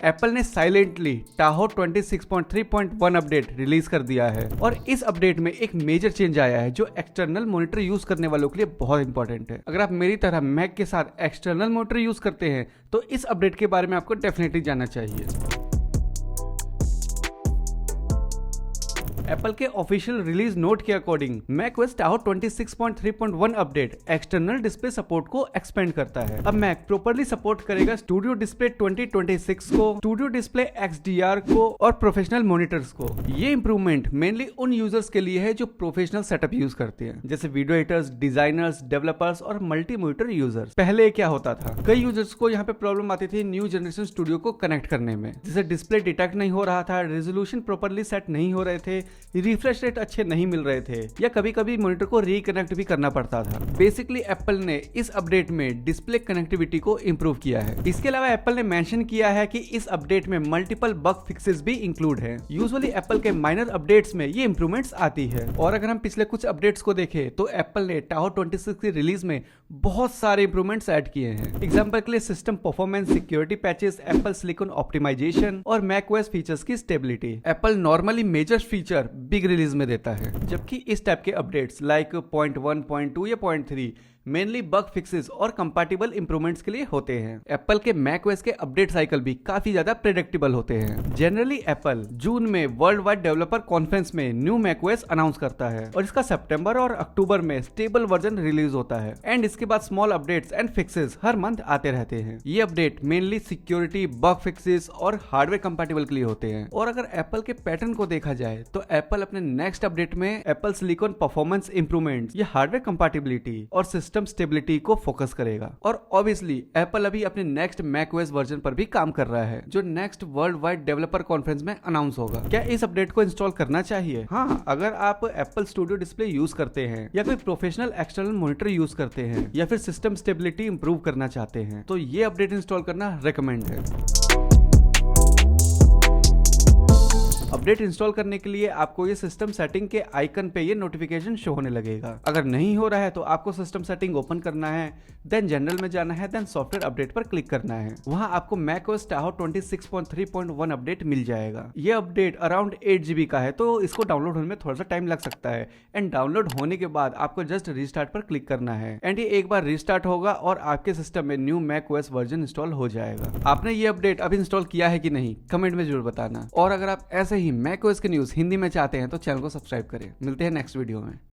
Apple ने silently Tahoe 26.3.1 update release कर दिया है और इस अपडेट में एक मेजर चेंज आया है जो एक्सटर्नल मॉनिटर यूज करने वालों के लिए बहुत इंपॉर्टेंट है। अगर आप मेरी तरह मैक के साथ एक्सटर्नल मॉनिटर यूज करते हैं तो इस अपडेट के बारे में आपको डेफिनेटली जानना चाहिए। एप्पल के ऑफिशियल रिलीज नोट के according macOS Tahoe 26.3.1 update external display support को एक्सपेंड करता है। अब मैक प्रॉपर्ली सपोर्ट करेगा स्टूडियो डिस्प्ले 2026 को, स्टूडियो डिस्प्ले XDR को और प्रोफेशनल मॉनिटर्स को। ये इंप्रूवमेंट मेनली उन यूजर्स के लिए है जो प्रोफेशनल सेटअप यूज करते हैं, जैसे वीडियो एडिटर्स, डिजाइनर्स, डेवलपर्स और मल्टी मॉनिटर यूजर्स। पहले क्या होता था, कई यूजर्स को यहाँ पे प्रॉब्लम आती थी न्यू जनरेशन स्टूडियो को कनेक्ट करने में, जैसे डिस्प्ले डिटेक्ट नहीं हो रहा था, रेजोल्यूशन प्रॉपर्ली सेट नहीं हो रहे थे, रिफ्रेश रेट अच्छे नहीं मिल रहे थे या कभी कभी मॉनिटर को रिकनेक्ट भी करना पड़ता था। बेसिकली एप्पल ने इस अपडेट में डिस्प्ले कनेक्टिविटी को इंप्रूव किया है। इसके अलावा एप्पल ने मेंशन किया है कि इस अपडेट में मल्टीपल बग फिक्सेस भी इंक्लूड है। यूजुअली एप्पल के माइनर अपडेट्स में ये इंप्रूवमेंट्स आती है। और अगर हम पिछले कुछ अपडेट्स को देखें तो एप्पल ने टाहो 26 की रिलीज में बहुत सारे इंप्रूवमेंट्स ऐड किए हैं। एग्जांपल के लिए system performance, security patches, Apple silicon optimization और मैकओएस फीचर्स की stability. Apple normally major feature big release में देता है, जबकि इस टाइप के अपडेट्स लाइक 0.1, 0.2 या 0.3 मेनली बग फिक्सेस और कंपैटिबल इंप्रूवमेंट्स के लिए होते हैं। एप्पल के मैकओएस के अपडेट साइकिल भी काफी ज्यादा प्रेडिक्टेबल होते हैं। जनरली एप्पल जून में वर्ल्ड वाइड डेवलपर कॉन्फ्रेंस में न्यू मैकओएस अनाउंस करता है और इसका सितंबर और अक्टूबर में स्टेबल वर्जन रिलीज होता है एंड इसके बाद small updates and fixes her month आते रहते हैं। ये update mainly security, bug fixes और हार्डवेयर कंपैटिबल के लिए होते हैं। और अगर एप्पल के पैटर्न को देखा जाए तो एप्पल अपने नेक्स्ट अपडेट में एप्पल सिलिकॉन परफॉर्मेंस इंप्रूवमेंट या हार्डवेयर कंपैटिबिलिटी और सिस्टम स्टेबिलिटी को फोकस करेगा। और ऑब्वियसली एप्पल अभी अपने नेक्स्ट मैकओएस वर्जन पर भी काम कर रहा है जो next world wide developer conference में अनाउंस होगा। क्या इस अपडेट को इंस्टॉल करना चाहिए? हाँ, अगर आप एप्पल स्टूडियो डिस्प्ले यूज करते हैं या कोई प्रोफेशनल एक्सटर्नल मॉनिटर यूज करते हैं या फिर सिस्टम स्टेबिलिटी इंप्रूव करना चाहते हैं तो ये अपडेट इंस्टॉल करना रेकमेंड है। अपडेट इंस्टॉल करने के लिए आपको ये सिस्टम सेटिंग के आइकन पे ये नोटिफिकेशन शो होने लगेगा। अगर नहीं हो रहा है तो आपको सिस्टम सेटिंग ओपन करना है, देन जनरल में जाना है, देन सॉफ्टवेयर अपडेट पर क्लिक करना है। वहां आपको मैकओएस टाहो 26.3.1 अपडेट मिल जाएगा। ये अपडेट अराउंड 8 GB का है तो इसको डाउनलोड होने में थोड़ा सा टाइम लग सकता है एंड डाउनलोड होने के बाद आपको जस्ट रीस्टार्ट पर क्लिक करना है एंड ये एक बार रीस्टार्ट होगा और आपके सिस्टम में न्यू मैकओएस वर्जन इंस्टॉल हो जाएगा। आपने ये अपडेट अभी इंस्टॉल किया है कि नहीं, कमेंट में जरूर बताना। और अगर आप ऐसे ही मैकओएस के न्यूज़ हिंदी में चाहते हैं तो चैनल को सब्सक्राइब करें। मिलते हैं नेक्स्ट वीडियो में।